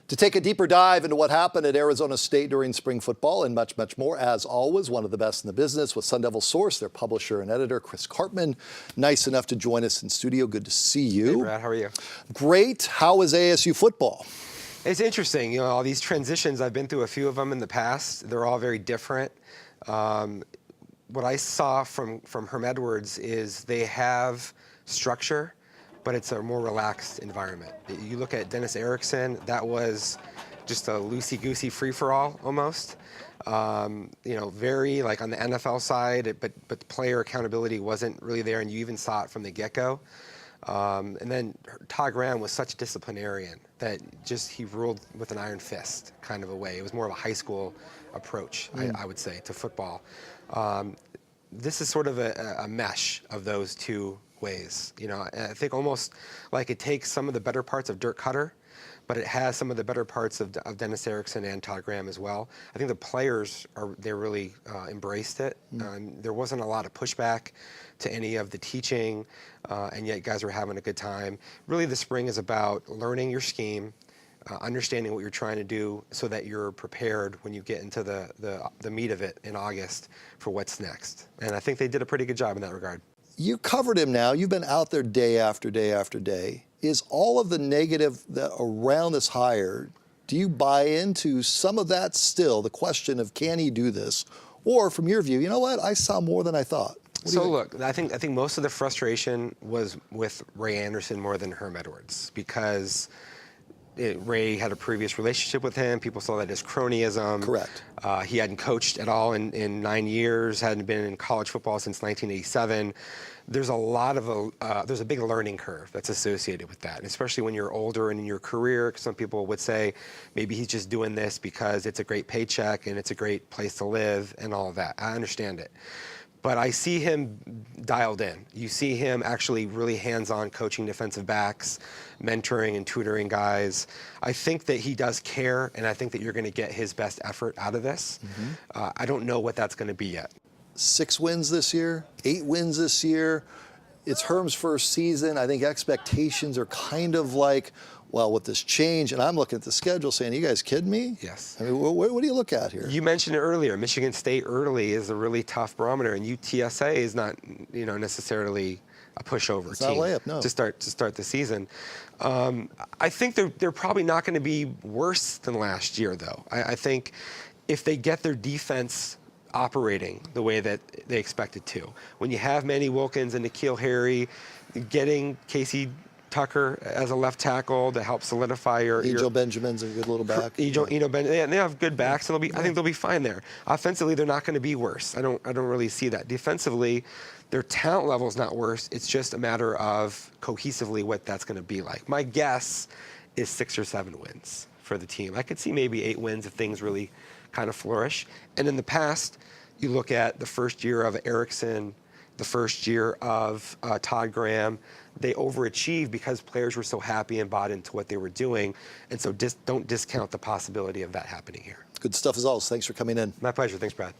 To take a deeper dive into what happened at Arizona State during spring football and much, much more, as always, one of the best in the business with Sun Devil Source, their publisher and editor, Chris Karpman. Nice enough to join us in studio. Good to see you. Hey, Brad, how are you? Great. How is ASU football? It's interesting. You know, all these transitions, I've been through a few of them in the past. They're all very different. What I saw from Herm is they have structure, but it's a more relaxed environment. You look at Dennis Erickson, that was just a loosey-goosey free-for-all almost. You know, very like on the NFL side, but player accountability wasn't really there, and you even saw it from the get-go. And then Todd Graham was such a disciplinarian that just he ruled with an iron fist kind of a way. It was more of a high school approach, I would say, to football. This is sort of a mesh of those two ways. You know, I think almost like it takes some of the better parts of Dirk Cutter, but it has some of the better parts of Dennis Erickson and Todd Graham as well. I think the players they really embraced it. There wasn't a lot of pushback to any of the teaching, and yet guys were having a good time. Really, the spring is about learning your scheme, understanding what you're trying to do so that you're prepared when you get into the meat of it in August for what's next. And I think they did a pretty good job in that regard. You covered him now. You've been out there day after day after day. Is all of the negative around this hire, do you buy into some of that still, the question of can he do this? Or from your view, you know what, I saw more than I thought. So look, I think most of the frustration was with Ray Anderson more than Herm Edwards, because Ray had a previous relationship with him. People saw that as cronyism. Correct. He hadn't coached at all in 9 years, hadn't been in college football since 1987. There's a lot of there's a big learning curve that's associated with that, and especially when you're older and in your career. Some people would say maybe he's just doing this because it's a great paycheck and it's a great place to live and all of that. I understand it. But I see him dialed in. You see him actually really hands-on coaching defensive backs, mentoring and tutoring guys. I think that he does care, and I think that you're going to get his best effort out of this. I don't know what that's going to be yet. 6 wins this year, 8 wins this year. It's Herm's first season. I think expectations are kind of like, well, with this change, and I'm looking at the schedule saying, you guys kidding me? Yes. I mean, what do you look at here? You mentioned it earlier. Michigan State early is a really tough barometer, and UTSA is not, you know, necessarily a pushover it's team not a layup, no. to start the season. I think they're probably not going to be worse than last year, though. I think if they get their defense operating the way that they expect it to, when you have Manny Wilkins and N'Keal Harry, getting Casey Tucker as a left tackle to help solidify your. Eno Benjamin's a good little back. Eno Benjamin, they have good backs, and I think they'll be fine there. Offensively, they're not going to be worse. I don't really see that. Defensively, their talent level is not worse. It's just a matter of cohesively what that's going to be like. My guess is 6 or 7 wins for the team. I could see maybe 8 wins if things really kind of flourish. And in the past, you look at the first year of Erickson, the first year of Todd Graham, they overachieved because players were so happy and bought into what they were doing. And so don't discount the possibility of that happening here. Good stuff as always. Thanks for coming in. My pleasure. Thanks, Brad.